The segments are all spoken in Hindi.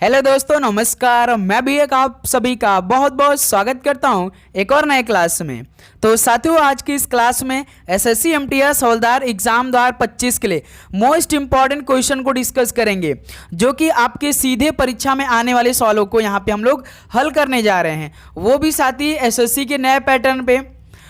हेलो दोस्तों, नमस्कार। मैं भी एक आप सभी का बहुत बहुत स्वागत करता हूं एक और नए क्लास में। तो साथियों, आज की इस क्लास में एसएससी एमटीएस हवलदार एग्जाम 2025 के लिए मोस्ट इंपॉर्टेंट क्वेश्चन को डिस्कस करेंगे, जो कि आपके सीधे परीक्षा में आने वाले सवालों को यहां पे हम लोग हल करने जा रहे हैं, वो भी साथ ही एसएससी के नए पैटर्न पे।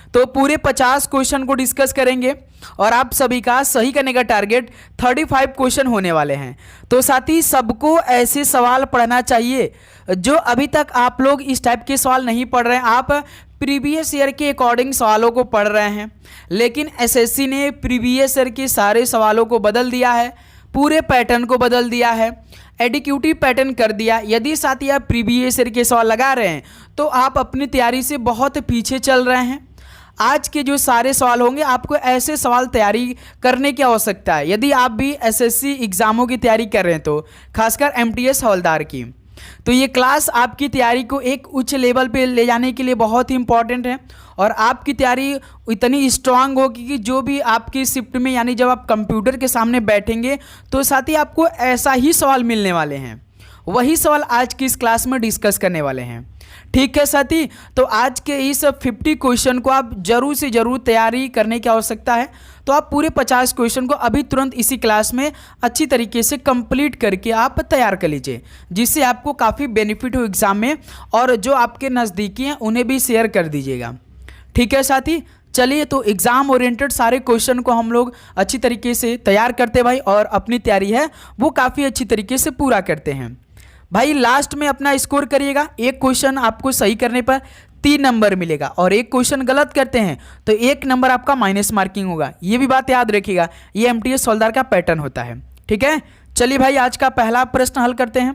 तो पूरे 50 क्वेश्चन को डिस्कस करेंगे और आप सभी का सही करने का टारगेट 35 क्वेश्चन होने वाले हैं। तो साथ ही सबको ऐसे सवाल पढ़ना चाहिए जो अभी तक आप लोग इस टाइप के सवाल नहीं पढ़ रहे हैं। आप प्रीवियस ईयर के अकॉर्डिंग सवालों को पढ़ रहे हैं, लेकिन एसएससी ने प्रीवियस ईयर के सारे सवालों को बदल दिया है, पूरे पैटर्न को बदल दिया है, एडिक्यूटिव पैटर्न कर दिया। यदि साथ ही आप प्रीवियस ईयर के सवाल लगा रहे हैं तो आप अपनी तैयारी से बहुत पीछे चल रहे हैं। आज के जो सारे सवाल होंगे, आपको ऐसे सवाल तैयारी करने की आवश्यकता है यदि आप भी एसएससी एग्जामों की तैयारी कर रहे हैं, तो खासकर एमटीएस हवलदार की। तो ये क्लास आपकी तैयारी को एक उच्च लेवल पे ले जाने के लिए बहुत ही इंपॉर्टेंट है और आपकी तैयारी इतनी स्ट्रांग होगी कि जो भी आपकी शिफ्ट में, यानी जब आप कंप्यूटर के सामने बैठेंगे तो साथ ही आपको ऐसा ही सवाल मिलने वाले हैं। वही सवाल आज की इस क्लास में डिस्कस करने वाले हैं। ठीक है साथी, तो आज के इस 50 क्वेश्चन को आप जरूर से जरूर तैयारी करने की आवश्यकता है। तो आप पूरे 50 क्वेश्चन को अभी तुरंत इसी क्लास में अच्छी तरीके से कंप्लीट करके आप तैयार कर लीजिए, जिससे आपको काफ़ी बेनिफिट हो एग्जाम में, और जो आपके नज़दीकी हैं उन्हें भी शेयर कर दीजिएगा। ठीक है साथी, चलिए तो एग्जाम ओरिएंटेड सारे क्वेश्चन को हम लोग अच्छी तरीके से तैयार करते भाई, और अपनी तैयारी है वो काफ़ी अच्छी तरीके से पूरा करते हैं भाई। लास्ट में अपना स्कोर करिएगा। एक क्वेश्चन आपको सही करने पर 3 नंबर मिलेगा, और एक क्वेश्चन गलत करते हैं तो 1 नंबर आपका माइनस मार्किंग होगा। ये भी बात याद रखिएगा, ये एमटीएस हवलदार का पैटर्न होता है। ठीक है, चलिए भाई आज का पहला प्रश्न हल करते हैं।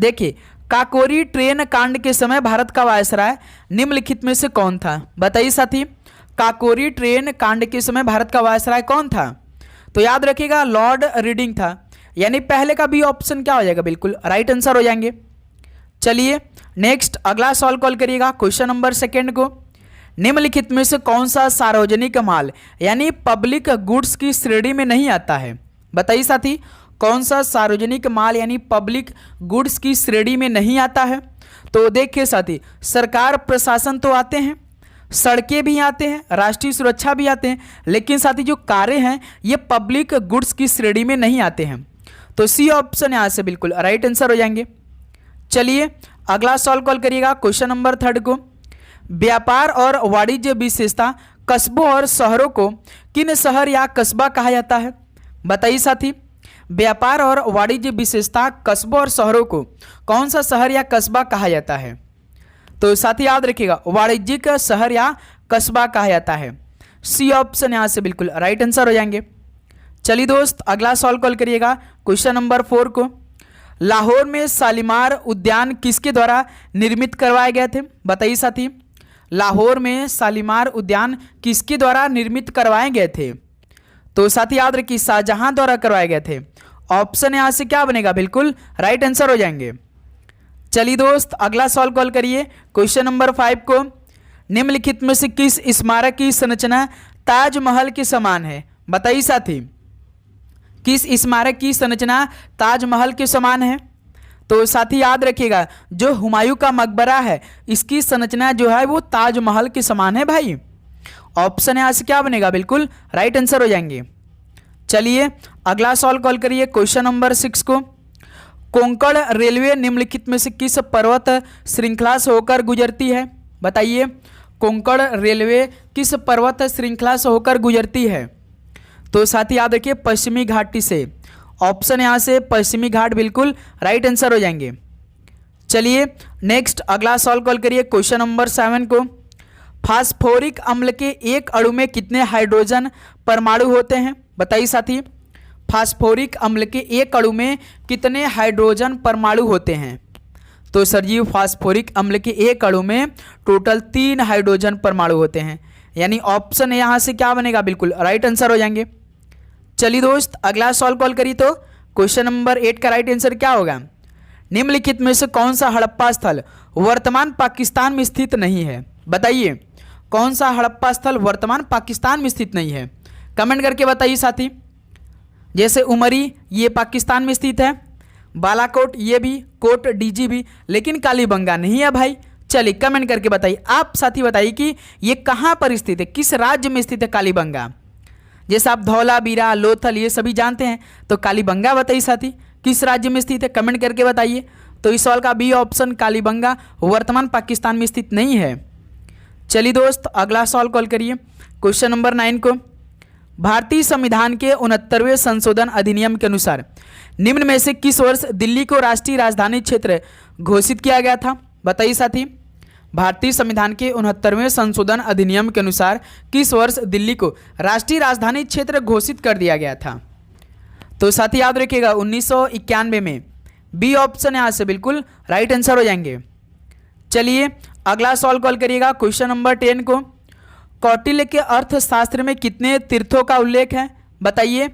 देखिए, काकोरी ट्रेन कांड के समय भारत का वायसराय निम्नलिखित में से कौन था? बताइए साथी, काकोरी ट्रेन कांड के समय भारत का वायसराय कौन था? तो याद रखिएगा, लॉर्ड रीडिंग था, यानी पहले का बी ऑप्शन क्या हो जाएगा, बिल्कुल राइट आंसर हो जाएंगे। चलिए नेक्स्ट अगला सवाल कॉल करिएगा, क्वेश्चन नंबर 2 को। निम्नलिखित में से कौन सा सार्वजनिक माल यानी पब्लिक गुड्स की श्रेणी में नहीं आता है? बताइए साथी, कौन सा सार्वजनिक माल यानी पब्लिक गुड्स की श्रेणी में नहीं आता है? तो देखिए साथी, सरकार प्रशासन तो आते हैं, सड़कें भी आते हैं, राष्ट्रीय सुरक्षा भी आते हैं, लेकिन साथी जो कारें हैं ये पब्लिक गुड्स की श्रेणी में नहीं आते हैं। तो सी ऑप्शन यहाँ से बिल्कुल राइट आंसर हो जाएंगे। चलिए अगला सवाल कॉल करिएगा, क्वेश्चन नंबर 3 को। व्यापार और वाणिज्य विशेषता कस्बों और शहरों को किन शहर या कस्बा कहा जाता है? बताइए साथी, व्यापार और वाणिज्य विशेषता कस्बों और शहरों को कौन सा शहर या कस्बा कहा जाता है? तो साथी याद रखिएगा, वाणिज्यिक शहर या कस्बा कहा जाता है। सी ऑप्शन यहाँ से बिल्कुल राइट आंसर हो जाएंगे। चलिए दोस्त अगला सवाल कॉल करिएगा, क्वेश्चन नंबर 4 को। लाहौर में शालीमार उद्यान किसके द्वारा निर्मित करवाए गए थे? बताइए साथी, लाहौर में शालीमार उद्यान किसके द्वारा निर्मित करवाए गए थे? तो साथी याद रखिए, शाहजहां द्वारा करवाए गए थे। ऑप्शन यहाँ से क्या बनेगा, बिल्कुल राइट आंसर हो जाएंगे। चलिए दोस्त अगला सवाल कॉल करिए, क्वेश्चन नंबर 5 को। निम्नलिखित में से किस स्मारक की संरचना ताजमहल के समान है? बताइए साथी, किस स्मारक की संरचना ताजमहल के समान है? तो साथी याद रखिएगा, जो हुमायूं का मकबरा है इसकी संरचना जो है वो ताजमहल के समान है भाई। ऑप्शन यहाँ से क्या बनेगा, बिल्कुल राइट आंसर हो जाएंगे। चलिए अगला सवाल कॉल करिए, क्वेश्चन नंबर 6 को। कोंकण रेलवे निम्नलिखित में से किस पर्वत श्रृंखला से होकर गुजरती है? बताइए, कोंकण रेलवे किस पर्वत श्रृंखला से होकर गुजरती है? तो साथ ही याद रखिए, पश्चिमी घाटी से। ऑप्शन यहाँ से पश्चिमी घाट बिल्कुल राइट आंसर हो जाएंगे। चलिए नेक्स्ट अगला सवाल कॉल करिए, क्वेश्चन नंबर 7 को। फास्फोरिक अम्ल के एक अणु में कितने हाइड्रोजन परमाणु होते हैं? बताइए साथी, फास्फोरिक अम्ल के एक अणु में कितने हाइड्रोजन परमाणु होते हैं? तो सर जी, फास्फोरिक अम्ल के एक अणु में टोटल 3 हाइड्रोजन परमाणु होते हैं, यानी ऑप्शन यहाँ से क्या बनेगा, बिल्कुल राइट आंसर हो जाएंगे। चलिए दोस्त अगला सवाल कॉल करिए, तो क्वेश्चन नंबर 8 का राइट आंसर क्या होगा? निम्नलिखित में से कौन सा हड़प्पा स्थल वर्तमान पाकिस्तान में स्थित नहीं है? बताइए, कौन सा हड़प्पा स्थल वर्तमान पाकिस्तान में स्थित नहीं है? कमेंट करके बताइए साथी। जैसे उमरी ये पाकिस्तान में स्थित है, बालाकोट ये भी, कोट डीजी भी, लेकिन कालीबंगा नहीं है भाई। चलिए कमेंट करके बताइए, आप साथी बताइए कि ये कहाँ पर स्थित है, किस राज्य में स्थित है कालीबंगा। जैसे आप धौलावीरा, लोथल ये सभी जानते हैं, तो कालीबंगा बताइए साथी किस राज्य में स्थित है, कमेंट करके बताइए। तो इस सवाल का बी ऑप्शन कालीबंगा वर्तमान पाकिस्तान में स्थित नहीं है। चलिए दोस्त अगला सवाल कॉल करिए, क्वेश्चन नंबर 9 को। भारतीय संविधान के 69वें संशोधन अधिनियम के अनुसार निम्न में से किस वर्ष दिल्ली को राष्ट्रीय राजधानी क्षेत्र घोषित किया गया था, बताइए साथी। भारतीय संविधान के 69वें संशोधन अधिनियम के अनुसार किस वर्ष दिल्ली को राष्ट्रीय राजधानी क्षेत्र घोषित कर दिया गया था। तो साथी याद रखिएगा 1991 में, बी ऑप्शन यहाँ से बिल्कुल राइट आंसर हो जाएंगे। चलिए अगला सवाल कॉल करिएगा, क्वेश्चन नंबर 10 को। कौटिल्य के अर्थशास्त्र में कितने तीर्थों का उल्लेख है, बताइए।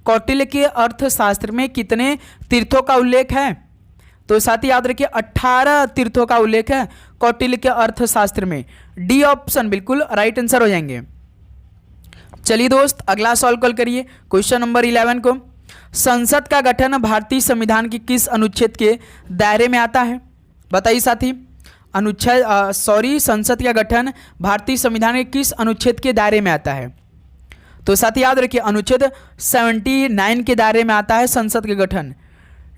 कौटिल्य के अर्थशास्त्र में कितने तीर्थों का उल्लेख है, तो साथी याद रखिए 18 तीर्थों का उल्लेख है कौटिल्य के अर्थशास्त्र में। डी ऑप्शन बिल्कुल राइट आंसर हो जाएंगे। चलिए दोस्त अगला सवाल कॉल करिए, क्वेश्चन नंबर 11 को। संसद का गठन भारतीय संविधान के किस अनुच्छेद के दायरे में आता है, बताइए साथी। संसद का गठन भारतीय संविधान के किस अनुच्छेद के दायरे में आता है, तो साथी याद रखिए अनुच्छेद 79 के दायरे में आता है संसद के गठन।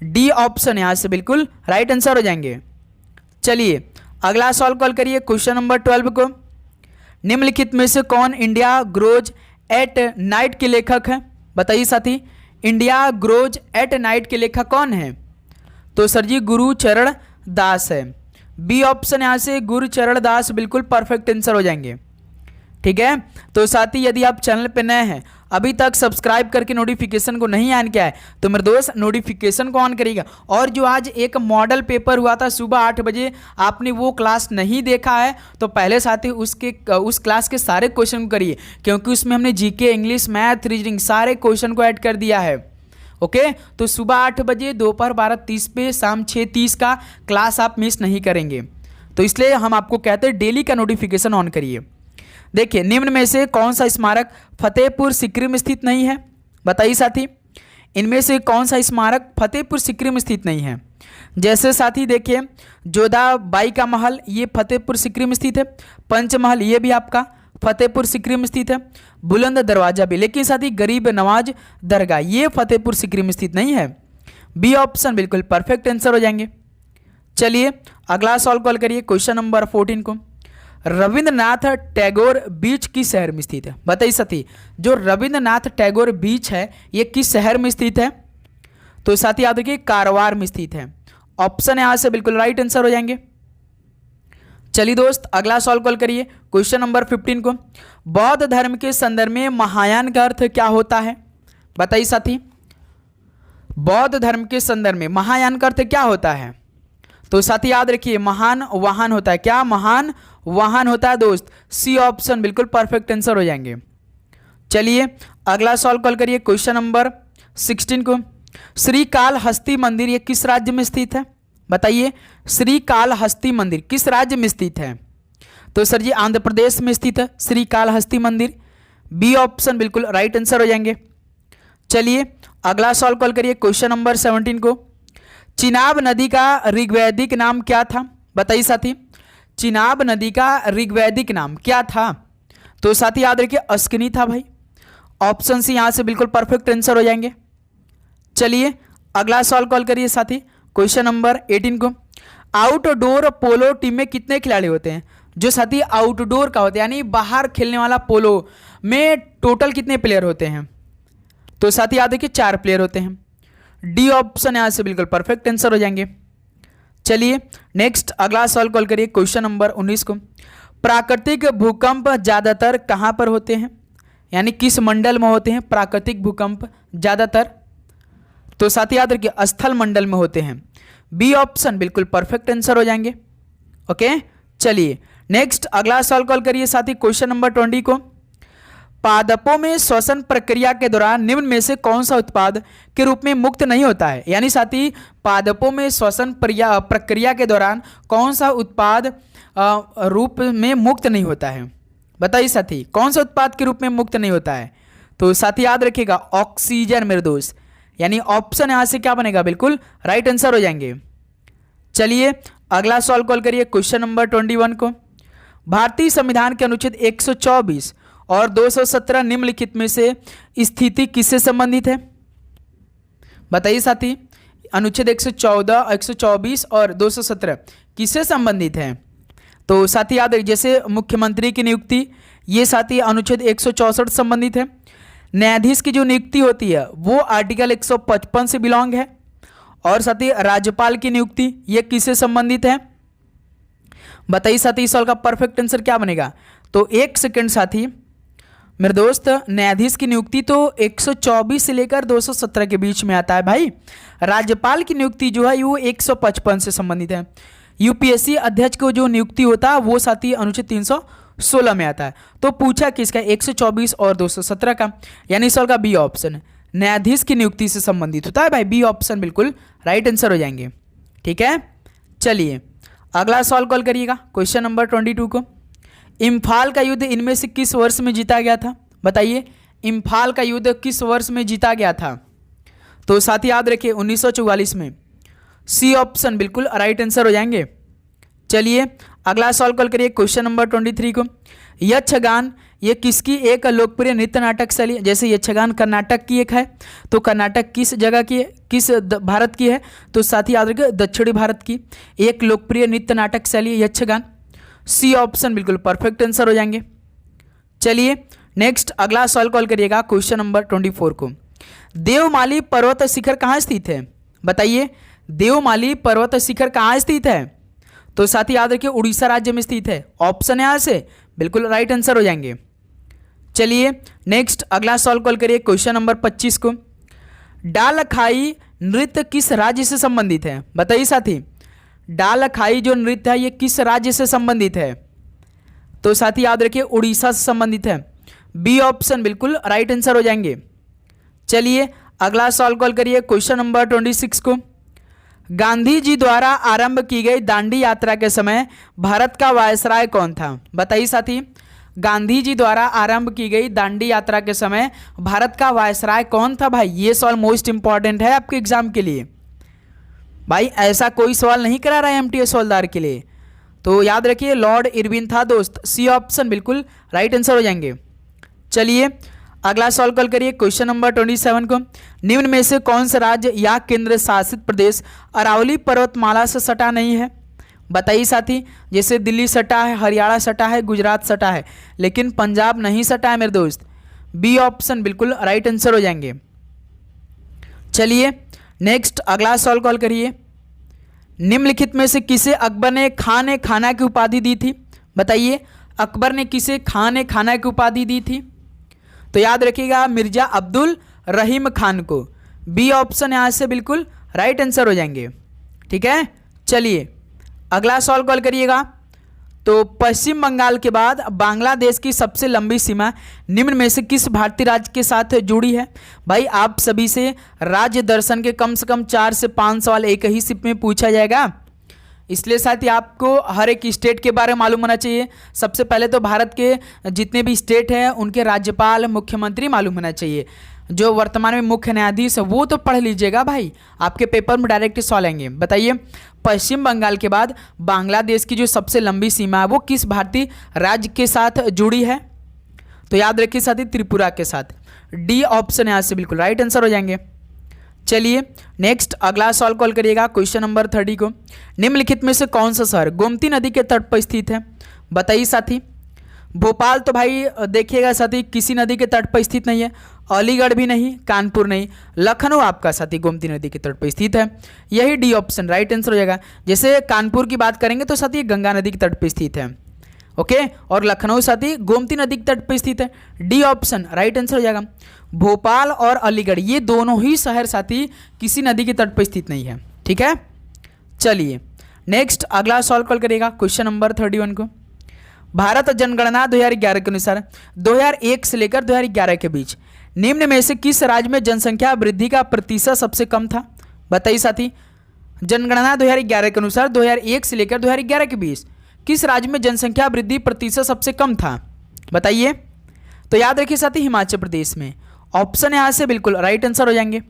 डी ऑप्शन यहाँ से बिल्कुल राइट आंसर हो जाएंगे। चलिए अगला सवाल कॉल करिए, क्वेश्चन नंबर 12 को। निम्नलिखित में से कौन इंडिया ग्रोज एट नाइट के लेखक है, बताइए साथी। इंडिया ग्रोज एट नाइट के लेखक कौन है, तो सर जी गुरुचरण दास है। बी ऑप्शन यहाँ से गुरुचरण दास बिल्कुल परफेक्ट आंसर हो जाएंगे। ठीक है, तो साथी यदि आप चैनल पे नए हैं, अभी तक सब्सक्राइब करके नोटिफिकेशन को नहीं ऑन किया है, तो मेरे दोस्त नोटिफिकेशन को ऑन करिएगा। और जो आज एक मॉडल पेपर हुआ था सुबह 8 बजे, आपने वो क्लास नहीं देखा है तो पहले साथी उस क्लास के सारे क्वेश्चन को करिए, क्योंकि उसमें हमने जीके, इंग्लिश, मैथ, रीजनिंग सारे क्वेश्चन को ऐड कर दिया है। ओके, तो सुबह 8 बजे, दोपहर 12:30 पे, शाम 6:30 का क्लास आप मिस नहीं करेंगे। तो इसलिए हम आपको कहते हैं डेली का नोटिफिकेशन ऑन करिए। देखिए निम्न में से कौन सा स्मारक फतेहपुर सीकरी में स्थित नहीं है, बताइए साथी। इनमें से कौन सा स्मारक फतेहपुर सीकरी में स्थित नहीं है। जैसे साथी देखिए जोधाबाई का महल ये फतेहपुर सीकरी में स्थित है, पंचमहल ये भी आपका फतेहपुर सीकरी में स्थित है, बुलंद दरवाजा भी, लेकिन साथी गरीब नवाज दरगाह ये फतेहपुर सीकरी में स्थित नहीं है। बी ऑप्शन बिल्कुल परफेक्ट आंसर हो जाएंगे। चलिए अगला सवाल कॉल करिए, क्वेश्चन नंबर 14 को। रविंद्रनाथ टैगोर बीच किस शहर में स्थित है, बताइए साथी। जो रविंद्रनाथ टैगोर बीच है ये किस शहर में स्थित है, तो साथी याद रखिए कारवार में स्थित है। ऑप्शन यहां से बिल्कुल राइट आंसर हो जाएंगे। चलिए दोस्त अगला सवाल कॉल करिए, क्वेश्चन नंबर 15 को। बौद्ध धर्म के संदर्भ में महायान का अर्थ क्या होता है, बताइए साथी। बौद्ध धर्म के संदर्भ में महायान का अर्थ क्या होता है, तो साथी याद रखिए महान वाहन होता है। क्या महान वाहन होता है दोस्त। सी ऑप्शन बिल्कुल परफेक्ट आंसर हो जाएंगे। चलिए अगला सवाल कॉल करिए, क्वेश्चन नंबर 16 को। श्रीकालहस्ती मंदिर ये किस राज्य में स्थित है, बताइए। श्रीकालहस्ती मंदिर किस राज्य में स्थित है, तो सर जी आंध्र प्रदेश में स्थित है श्रीकालहस्ती मंदिर। बी ऑप्शन बिल्कुल राइट आंसर हो जाएंगे। चलिए अगला सवाल कॉल करिए, क्वेश्चन नंबर 17 को। चिनाब नदी का ऋग्वैदिक नाम क्या था, बताइए साथी। चिनाब नदी का ऋग्वैदिक नाम क्या था, तो साथी याद रखिए अस्किनी था भाई। ऑप्शन सी यहां से बिल्कुल परफेक्ट आंसर हो जाएंगे। चलिए अगला सवाल कॉल करिए साथी, क्वेश्चन नंबर 18 को। आउटडोर पोलो टीम में कितने खिलाड़ी होते हैं, जो साथी आउटडोर का होता है यानी बाहर खेलने वाला पोलो में टोटल कितने प्लेयर होते हैं, तो साथी याद रखिए 4 प्लेयर होते हैं। डी ऑप्शन यहां से बिल्कुल परफेक्ट आंसर हो जाएंगे। चलिए नेक्स्ट अगला सवाल कॉल करिए, क्वेश्चन नंबर 19 को। प्राकृतिक भूकंप ज्यादातर कहां पर होते हैं, यानी किस मंडल में होते हैं प्राकृतिक भूकंप ज्यादातर, तो साथ याद रखिए स्थल मंडल में होते हैं। बी ऑप्शन बिल्कुल परफेक्ट आंसर हो जाएंगे। ओके, चलिए नेक्स्ट अगला सवाल कॉल करिए साथी, क्वेश्चन नंबर 20 को। पादपों में श्वसन प्रक्रिया के दौरान निम्न में से कौन सा उत्पाद के रूप में मुक्त नहीं होता है, यानी साथी पादपों में श्वसन प्रक्रिया के दौरान कौन सा उत्पाद रूप में मुक्त नहीं होता है, बताइए साथी कौन सा उत्पाद के रूप में मुक्त नहीं होता है, तो साथी याद रखिएगा ऑक्सीजन मेरे दोस्त। यानी ऑप्शन यहाँ से क्या बनेगा, बिल्कुल राइट आंसर हो जाएंगे। चलिए अगला सवाल कॉल करिए क्वेश्चन नंबर 21 को। भारतीय संविधान के अनुच्छेद 124 और 217 निम्नलिखित में से स्थिति किससे संबंधित है? बताइए साथी, अनुच्छेद 114, 124 और 217 किससे संबंधित है? तो साथी याद रखिए, जैसे मुख्यमंत्री की नियुक्ति, ये साथी अनुच्छेद 164 संबंधित है। न्यायाधीश की जो नियुक्ति होती है वो आर्टिकल 155 से बिलोंग है। और साथी राज्यपाल की नियुक्ति ये किससे संबंधित है? बताइए साथी, इस सवाल का परफेक्ट आंसर क्या बनेगा? तो एक सेकंड साथी मेरे दोस्त, न्यायाधीश की नियुक्ति तो 124 से लेकर 217 के बीच में आता है भाई। राज्यपाल की नियुक्ति जो है वो 155 से संबंधित है। यूपीएससी अध्यक्ष को जो नियुक्ति होता है वो साथी अनुच्छेद 316 में आता है। तो पूछा किसका, 124 और 217 का, यानी इस सवाल का बी ऑप्शन न्यायाधीश की नियुक्ति से संबंधित होता है भाई। बी ऑप्शन बिल्कुल राइट आंसर हो जाएंगे। ठीक है, चलिए अगला सवाल कॉल करिएगा क्वेश्चन नंबर 22 को। इम्फाल का युद्ध इनमें से किस वर्ष में जीता गया था? बताइए, इम्फाल का युद्ध किस वर्ष में जीता गया था? तो साथी याद रखिए 1944 में। सी ऑप्शन बिल्कुल राइट आंसर हो जाएंगे। चलिए अगला सवाल कॉल करिए क्वेश्चन नंबर 23 को। यक्षगान ये किसकी एक लोकप्रिय नृत्य नाटक शैली? जैसे यक्षगान कर्नाटक की एक है, तो कर्नाटक किस जगह की है, किस भारत की है? तो साथ ही याद रखिए दक्षिणी भारत की एक लोकप्रिय नृत्य नाटक शैली यक्षगान। सी ऑप्शन बिल्कुल परफेक्ट आंसर हो जाएंगे। चलिए नेक्स्ट अगला सवाल कॉल करिएगा क्वेश्चन नंबर 24 को। देवमाली पर्वत शिखर कहाँ स्थित है? बताइए, देवमाली पर्वत शिखर कहाँ स्थित है? तो साथ ही याद रखिए उड़ीसा राज्य में स्थित है। ऑप्शन यहाँ से बिल्कुल राइट आंसर हो जाएंगे। चलिए नेक्स्ट अगला सवाल कॉल करिए क्वेश्चन नंबर 25 को। डालखाई नृत्य किस राज्य से संबंधित है? बताइए साथी, डालखाई जो नृत्य है ये किस राज्य से संबंधित है? तो साथी याद रखिए उड़ीसा से संबंधित है। बी ऑप्शन बिल्कुल राइट आंसर हो जाएंगे। चलिए अगला सवाल कॉल करिए क्वेश्चन नंबर 26 को। गांधी जी द्वारा आरंभ की गई दांडी यात्रा के समय भारत का वायसराय कौन था? बताइए साथी, गांधी जी द्वारा आरंभ की गई दांडी यात्रा के समय भारत का वायसराय कौन था? भाई ये सवाल मोस्ट इंपॉर्टेंट है आपके एग्जाम के लिए। भाई ऐसा कोई सवाल नहीं करा रहा है एमटीएस हवलदार के लिए, तो याद रखिए लॉर्ड इरविन था दोस्त। सी ऑप्शन बिल्कुल राइट आंसर हो जाएंगे। चलिए अगला सवाल कॉल करिए क्वेश्चन नंबर 27 को। निम्न में से कौन सा राज्य या केंद्र शासित प्रदेश अरावली पर्वतमाला से सटा नहीं है? बताइए साथी, जैसे दिल्ली सटा है, हरियाणा सटा है, गुजरात सटा है, लेकिन पंजाब नहीं सटा है मेरे दोस्त। बी ऑप्शन बिल्कुल राइट आंसर हो जाएंगे। चलिए नेक्स्ट अगला सवाल कॉल करिए। निम्नलिखित में से किसे अकबर ने खान ए खाना की उपाधि दी थी? बताइए, अकबर ने किसे खान ए खाना की उपाधि दी थी? तो याद रखिएगा मिर्जा अब्दुल रहीम खान को। बी ऑप्शन यहाँ से बिल्कुल राइट आंसर हो जाएंगे। ठीक है, चलिए अगला सवाल कॉल करिएगा। तो पश्चिम बंगाल के बाद बांग्लादेश की सबसे लंबी सीमा निम्न में से किस भारतीय राज्य के साथ जुड़ी है? भाई आप सभी से राज्य दर्शन के कम से कम 4 से 5 सवाल एक ही शिफ्ट में पूछा जाएगा, इसलिए साथ ही आपको हर एक स्टेट के बारे में मालूम होना चाहिए। सबसे पहले तो भारत के जितने भी स्टेट हैं उनके राज्यपाल मुख्यमंत्री मालूम होना चाहिए। जो वर्तमान में मुख्य न्यायाधीश है वो तो पढ़ लीजिएगा भाई, आपके पेपर में डायरेक्ट सवाल आएंगे। बताइए, पश्चिम बंगाल के बाद बांग्लादेश की जो सबसे लंबी सीमा है वो किस भारतीय राज्य के साथ जुड़ी है? तो याद रखिए साथी त्रिपुरा के साथ। डी ऑप्शन यहाँ से बिल्कुल राइट आंसर हो जाएंगे। चलिए नेक्स्ट अगला सवाल कॉल करिएगा क्वेश्चन नंबर 30 को। निम्नलिखित में से कौन सा शहर गोमती नदी के तट पर स्थित है? बताइए साथी। भोपाल तो भाई देखिएगा साथी किसी नदी के तट पर स्थित नहीं है, अलीगढ़ भी नहीं, कानपुर नहीं, लखनऊ आपका साथी गोमती नदी के तट पर स्थित है। यही डी ऑप्शन राइट आंसर हो जाएगा। जैसे कानपुर की बात करेंगे तो साथी गंगा नदी के तट पर स्थित है, ओके, और लखनऊ साथी गोमती नदी के तट पर स्थित है। डी ऑप्शन राइट आंसर हो जाएगा। भोपाल और अलीगढ़ ये दोनों ही शहर साथी किसी नदी के तट पर स्थित नहीं है। ठीक है, चलिए नेक्स्ट अगला सवाल कॉल करेगा क्वेश्चन नंबर 31 को। भारत जनगणना 2011 के अनुसार 2001 से लेकर 2011 के बीच निम्न में से किस राज्य में जनसंख्या वृद्धि का प्रतिशत सबसे कम था? बताइए साथी, जनगणना 2011 के अनुसार 2001 से लेकर 2011 के बीच किस राज्य में जनसंख्या वृद्धि प्रतिशत सबसे कम था? बताइए। तो याद रखिए साथी हिमाचल प्रदेश में। ऑप्शन यहाँ से बिल्कुल राइट आंसर हो जाएंगे।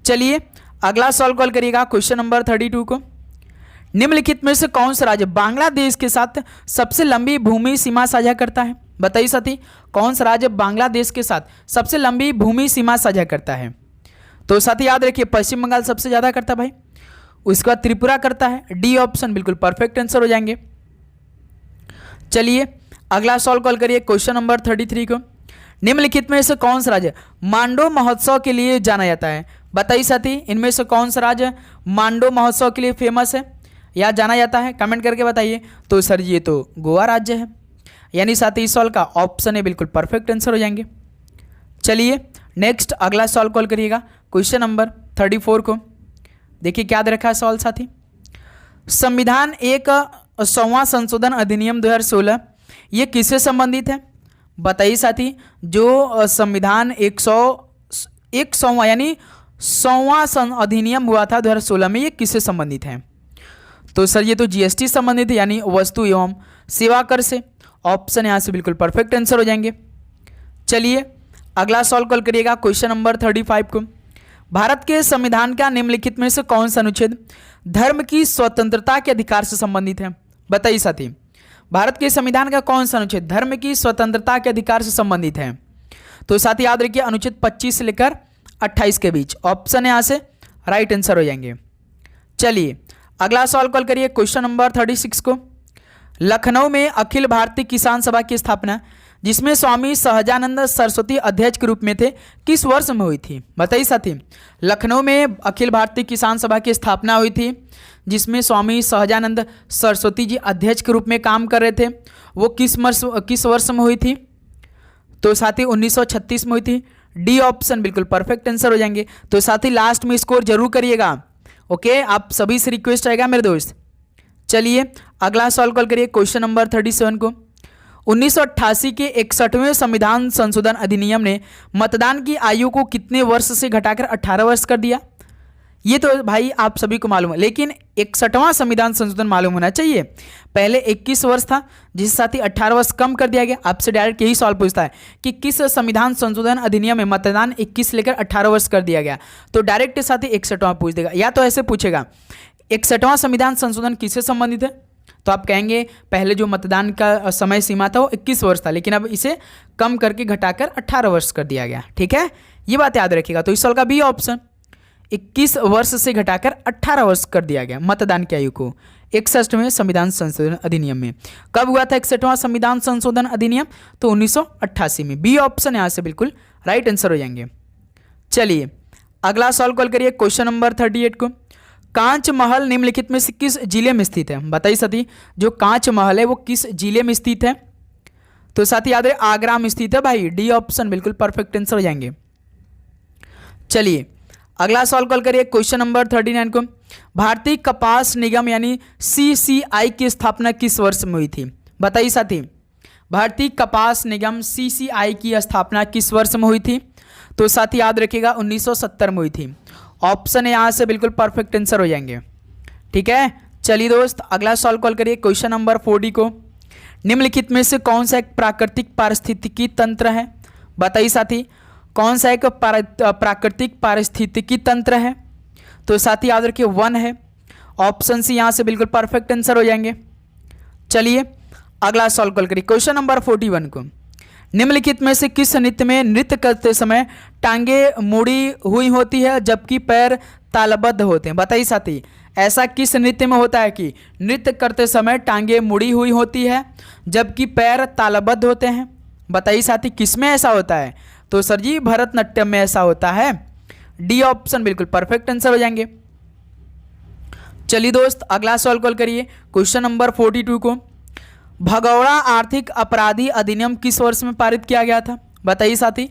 चलिए अगला सॉल्व कॉल करिएगा क्वेश्चन नंबर 32 को। निम्नलिखित में से कौन सा राज्य बांग्लादेश के साथ सबसे लंबी भूमि सीमा साझा करता है? बताइए साथी, कौन सा राज्य बांग्लादेश के साथ सबसे लंबी भूमि सीमा साझा करता है? तो साथी याद रखिए पश्चिम बंगाल सबसे ज्यादा करता है भाई, उसके बाद त्रिपुरा करता है। डी ऑप्शन बिल्कुल परफेक्ट आंसर हो जाएंगे। चलिए अगला सॉल्व कॉल करिए क्वेश्चन नंबर 33 को। निम्नलिखित में से कौन सा राज्य मांडो महोत्सव के लिए जाना जाता है? बताइए साथी, इनमें से कौन सा राज्य मांडो महोत्सव के लिए फेमस है या जाना जाता है? कमेंट करके बताइए। तो सर ये तो गोवा राज्य है, यानी साथी इस सॉल्व का ऑप्शन है बिल्कुल परफेक्ट आंसर हो जाएंगे। चलिए नेक्स्ट अगला सॉल्व कॉल करिएगा क्वेश्चन नंबर 34 को। देखिए क्या दे रखा है सवाल साथी। संविधान एक 100वां संशोधन अधिनियम 2016 ये किससे संबंधित है? बताइए साथी, जो संविधान 100वां यानी 100वां अधिनियम हुआ था 2016 में, ये किससे संबंधित है? तो सर ये तो जीएसटी संबंधित है, यानी वस्तु एवं सेवा कर से। ऑप्शन यहाँ से बिल्कुल परफेक्ट आंसर हो जाएंगे। चलिए अगला सॉल्व कॉल करिएगा क्वेश्चन नंबर 35 को। भारत के संविधान का निम्नलिखित में से कौन सा अनुच्छेद धर्म की स्वतंत्रता के अधिकार से संबंधित है? बताइए साथी, भारत के संविधान का कौन सा अनुच्छेद धर्म की स्वतंत्रता के अधिकार से संबंधित है? तो साथ ही याद रखिए अनुच्छेद 25 से लेकर 28 के बीच। ऑप्शन यहाँ से राइट आंसर हो जाएंगे। चलिए अगला सवाल कॉल करिए क्वेश्चन नंबर 36 को। लखनऊ में अखिल भारतीय किसान सभा की स्थापना, जिसमें स्वामी सहजानंद सरस्वती अध्यक्ष के रूप में थे, किस वर्ष में हुई थी? बताइए साथी, लखनऊ में अखिल भारतीय किसान सभा की स्थापना हुई थी, जिसमें स्वामी सहजानंद सरस्वती जी अध्यक्ष के रूप में काम कर रहे थे, वो किस वर्ष में हुई थी? तो साथी 1936 में हुई थी। डी ऑप्शन बिल्कुल परफेक्ट आंसर हो जाएंगे। तो साथी लास्ट में स्कोर जरूर करिएगा, ओके? आप सभी से रिक्वेस्ट रहेगा मेरे दोस्त। चलिए अगला सवाल कॉल करिए क्वेश्चन नंबर 37 को। 1988 के 61वें संविधान संशोधन अधिनियम ने मतदान की आयु को कितने वर्ष से घटाकर 18 वर्ष कर दिया? ये तो भाई आप सभी को मालूम है, लेकिन 61वां संविधान संशोधन मालूम होना चाहिए। पहले 21 वर्ष था, जिसके साथ ही 18 वर्ष कम कर दिया गया। आपसे डायरेक्ट यही सवाल पूछता है कि किस संविधान संशोधन अधिनियम में मतदान 21 लेकर 18 वर्ष कर दिया गया, तो डायरेक्ट साथ ही 61वां पूछ देगा, या तो ऐसे पूछेगा 61वां संविधान संशोधन किससे संबंधित है, तो आप कहेंगे पहले जो मतदान का समय सीमा था वो 21 वर्ष था, लेकिन अब इसे कम करके घटाकर 18 वर्ष कर दिया गया। ठीक है, ये बात याद रखिएगा। तो इस सवाल का बी ऑप्शन 21 वर्ष से घटाकर 18 वर्ष कर दिया गया मतदान की आयु को 61वें संविधान संशोधन अधिनियम में। कब हुआ था 61वां संविधान संशोधन अधिनियम? तो 1988 में। बी ऑप्शन यहाँ से बिल्कुल राइट आंसर हो जाएंगे। चलिए अगला सवाल कॉल करिए क्वेश्चन नंबर 38 को। कांच महल निम्नलिखित में से किस जिले में स्थित है? बताइए साथी, जो कांच महल है वो किस जिले में स्थित है? तो साथी याद रहे आगरा में स्थित है भाई। डी ऑप्शन बिल्कुल परफेक्ट आंसर हो जाएंगे। चलिए अगला सवाल कॉल करिए क्वेश्चन नंबर 39 को। भारतीय कपास निगम यानी सीसीआई की स्थापना किस वर्ष में हुई थी? बताइए साथी, भारतीय कपास निगम सीसीआई की स्थापना किस वर्ष में हुई थी? तो साथी याद रखिएगा 1970 में हुई थी। ऑप्शन है यहाँ से बिल्कुल परफेक्ट आंसर हो जाएंगे। ठीक है, चलिए दोस्त अगला सवाल कॉल करिए क्वेश्चन नंबर 40 को। निम्नलिखित में से कौन सा एक प्राकृतिक पारिस्थितिकी तंत्र है? बताइए साथी, कौन सा एक प्राकृतिक पारिस्थितिकी तंत्र है? तो साथी याद रखिए वन है। ऑप्शन सी यहाँ से बिल्कुल परफेक्ट आंसर हो जाएंगे। चलिए अगला सवाल कॉल करिए क्वेश्चन नंबर 41 को। निम्नलिखित में से किस नृत्य में नृत्य करते समय टांगे मुड़ी हुई होती है जबकि पैर तालबद्ध होते हैं? बताइए साथी, ऐसा किस नृत्य में होता है कि नृत्य करते समय टांगे मुड़ी हुई होती है जबकि पैर तालबद्ध होते हैं? बताइए साथी, किस में ऐसा होता है? तो सर जी भरतनाट्यम में ऐसा होता है। डी ऑप्शन बिल्कुल परफेक्ट आंसर हो जाएंगे। चलिए दोस्त अगला सवाल कॉल करिए क्वेश्चन नंबर 42 को। भगौड़ा आर्थिक अपराधी अधिनियम किस वर्ष में पारित किया गया था? बताइए साथी,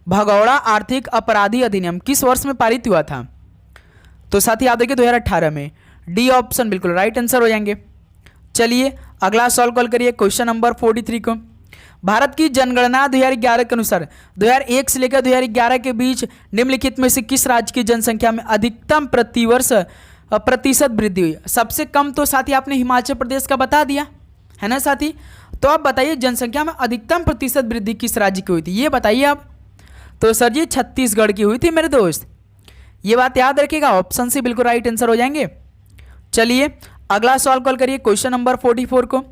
भगौड़ा आर्थिक अपराधी अधिनियम किस वर्ष में पारित हुआ था? तो साथी याद रखिए 2018 में। डी ऑप्शन बिल्कुल राइट आंसर हो जाएंगे। चलिए अगला सवाल कॉल करिए क्वेश्चन नंबर 43 को। भारत की जनगणना 2011 के अनुसार 2001 से लेकर 2011 के बीच निम्नलिखित में से किस राज्य की जनसंख्या में अधिकतम प्रतिवर्ष प्रतिशत वृद्धि हुई? सबसे कम तो साथी आपने हिमाचल प्रदेश का बता दिया है ना साथी। तो आप बताइए जनसंख्या में अधिकतम प्रतिशत वृद्धि किस राज्य की हुई थी, ये बताइए आप। तो सर जी छत्तीसगढ़ की हुई थी मेरे दोस्त। ये बात याद रखिएगा, ऑप्शन सी बिल्कुल राइट आंसर हो जाएंगे। चलिए अगला सवाल कॉल करिए, क्वेश्चन नंबर 44 को।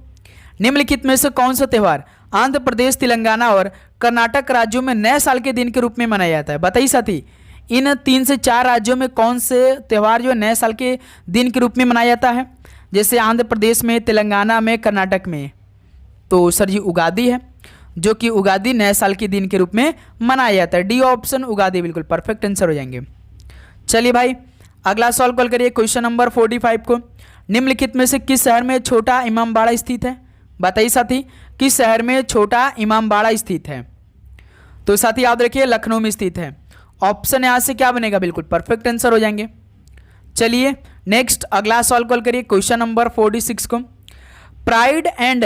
निम्नलिखित में से कौन सा त्यौहार आंध्र प्रदेश, तेलंगाना और कर्नाटक राज्यों में नए साल के दिन के रूप में मनाया जाता है? बताइए साथी, इन 3 से 4 राज्यों में कौन से त्यौहार जो है नए साल के दिन के रूप में मनाया जाता है? जैसे आंध्र प्रदेश में, तेलंगाना में, कर्नाटक में। तो सर जी उगादी है, जो कि उगादी नए साल के दिन के रूप में मनाया जाता है। डी ऑप्शन उगादी बिल्कुल परफेक्ट आंसर हो जाएंगे। चलिए भाई अगला सवाल कॉल करिए, क्वेश्चन नंबर 45 को। निम्नलिखित में से किस शहर में छोटा इमामबाड़ा स्थित है? बताइए साथी, किस शहर में छोटा इमामबाड़ा स्थित है? तो साथी याद रखिए लखनऊ में स्थित है। ऑप्शन यहाँ से क्या बनेगा? बिल्कुल परफेक्ट आंसर हो जाएंगे। चलिए नेक्स्ट अगला सवाल कॉल करिए, क्वेश्चन नंबर 46 को। प्राइड एंड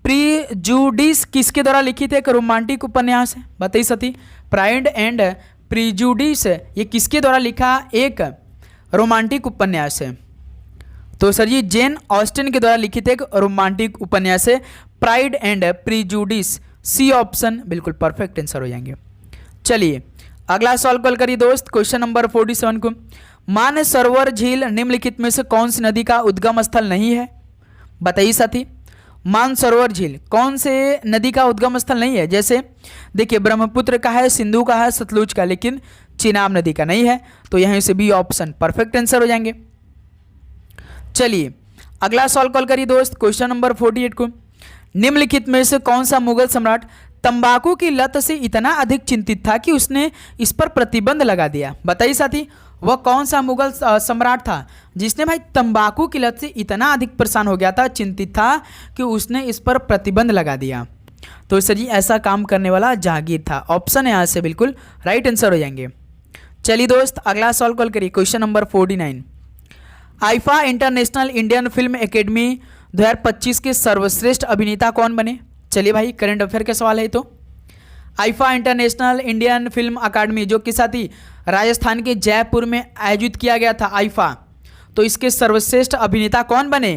प्रीजुडिस किसके द्वारा लिखित एक रोमांटिक उपन्यास है? बताइए साथी, प्राइड एंड प्रीजुडिस ये किसके द्वारा लिखा एक रोमांटिक उपन्यास है? तो सर जी जेन ऑस्टिन के द्वारा लिखित एक रोमांटिक उपन्यास है Pride and Prejudice. C option बिल्कुल परफेक्ट आंसर हो जाएंगे। चलिए अगला सवाल कॉल करिए दोस्त, क्वेश्चन नंबर 47 को। मानसरोवर झील निम्नलिखित में से कौन सी नदी का उद्गम स्थल नहीं है? बताइए साथी, मानसरोवर झील कौन से नदी का उद्गम स्थल नहीं है? जैसे देखिए ब्रह्मपुत्र का है, सिंधु का है, सतलुज का, लेकिन चिनाब नदी का नहीं है। तो यहीं से बी ऑप्शन परफेक्ट आंसर हो जाएंगे। चलिए अगला सवाल कॉल करिए दोस्त, क्वेश्चन नंबर 48 को। निम्नलिखित में से कौन सा मुगल सम्राट तंबाकू की लत से इतना अधिक चिंतित था कि उसने इस पर प्रतिबंध लगा दिया? बताइए साथी, वह कौन सा मुगल सम्राट था जिसने भाई तंबाकू की लत से इतना अधिक परेशान हो गया था, चिंतित था कि उसने इस पर प्रतिबंध लगा दिया? तो सर जी ऐसा काम करने वाला जहांगीर था। ऑप्शन यहाँ से बिल्कुल राइट आंसर हो जाएंगे। चलिए दोस्त अगला सवाल कॉल करिए, question number 49। IIFA international Indian film academy 2025 के सर्वश्रेष्ठ अभिनेता कौन बने? चलिए भाई करंट अफेयर का सवाल है। तो आईफा इंटरनेशनल इंडियन फिल्म अकादमी जो कि साथी राजस्थान के जयपुर में आयोजित किया गया था आईफा, तो इसके सर्वश्रेष्ठ अभिनेता कौन बने?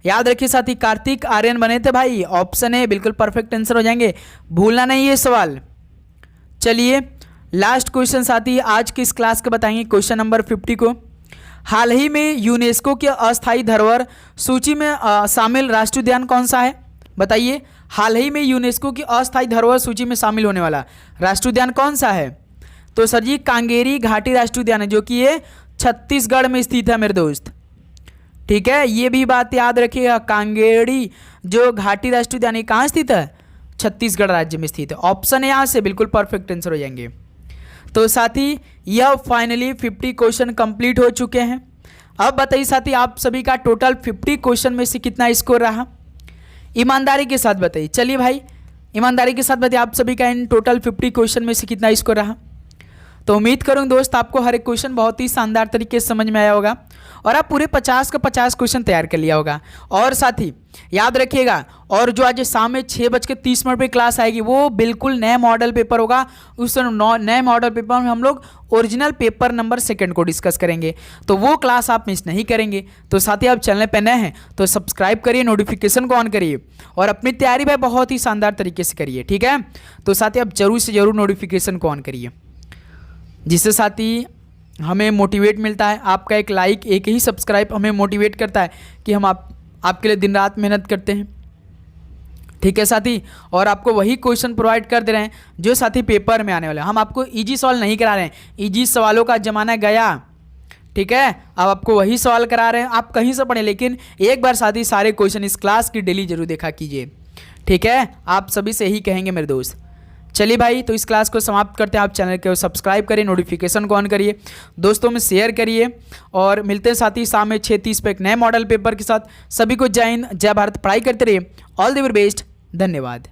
याद रखिए साथी कार्तिक आर्यन बने थे भाई। ऑप्शन ए बिल्कुल परफेक्ट आंसर हो जाएंगे, भूलना नहीं ये सवाल। चलिए लास्ट क्वेश्चन साथी आज की इस क्लास के बताएंगे, क्वेश्चन नंबर 50 को। हाल ही में यूनेस्को के अस्थायी धरोहर सूची में शामिल राष्ट्रीय उद्यान कौन सा है? बताइए, हाल ही में यूनेस्को की अस्थायी धरोहर सूची में शामिल होने वाला राष्ट्रीय उद्यान कौन सा है? तो सर जी कांगेरी घाटी राष्ट्रीय उद्यान है, जो कि ये छत्तीसगढ़ में स्थित है मेरे दोस्त। ठीक है, ये भी बात याद रखिएगा, कांगेरी जो घाटी राष्ट्रीय उद्यान कहाँ स्थित है? छत्तीसगढ़ राज्य में स्थित है। ऑप्शन है यहाँ से बिल्कुल परफेक्ट आंसर हो जाएंगे। तो साथी यह फाइनली 50 क्वेश्चन कंप्लीट हो चुके हैं। अब बताइए साथी आप सभी का टोटल 50 क्वेश्चन में से कितना स्कोर रहा? ईमानदारी के साथ बताइए। चलिए भाई ईमानदारी के साथ बताइए आप सभी का इन टोटल 50 क्वेश्चन में से कितना स्कोर रहा? तो उम्मीद करूँ दोस्त आपको हर एक क्वेश्चन बहुत ही शानदार तरीके से समझ में आया होगा और आप पूरे 50 का 50 क्वेश्चन तैयार कर लिया होगा। और साथ ही याद रखिएगा, और जो आज शाम में 6:30 पे क्लास आएगी वो बिल्कुल नए मॉडल पेपर होगा। उस नए मॉडल पेपर में हम लोग ओरिजिनल पेपर नंबर 2 को डिस्कस करेंगे, तो वो क्लास आप मिस नहीं करेंगे। तो साथ ही आप चैनल पर नए हैं तो सब्सक्राइब करिए, नोटिफिकेशन को ऑन करिए और अपनी तैयारी भाई बहुत ही शानदार तरीके से करिए। ठीक है, तो साथ ही आप जरूर से जरूर नोटिफिकेशन को ऑन करिए, जिससे साथ ही हमें मोटिवेट मिलता है। आपका एक लाइक, एक ही सब्सक्राइब हमें मोटिवेट करता है कि हम आपके लिए दिन रात मेहनत करते हैं। ठीक है साथी, और आपको वही क्वेश्चन प्रोवाइड कर दे रहे हैं जो साथी पेपर में आने वाले हैं। हम आपको इजी सवाल नहीं करा रहे हैं, इजी सवालों का ज़माना गया। ठीक है, अब आपको वही सवाल करा रहे हैं, आप कहीं से पढ़ें लेकिन एक बार साथी सारे क्वेश्चन इस क्लास की डेली जरूर देखा कीजिए। ठीक है, आप सभी से यही कहेंगे मेरे दोस्त। चलिए भाई तो इस क्लास को समाप्त करते हैं। आप चैनल को सब्सक्राइब करिए, नोटिफिकेशन को ऑन करिए, दोस्तों में शेयर करिए और मिलते हैं साथ ही शाम में 6:30 पे एक नए मॉडल पेपर के साथ। सभी को जय हिंद, जय भारत, पढ़ाई करते रहिए। ऑल द वेरी बेस्ट, धन्यवाद।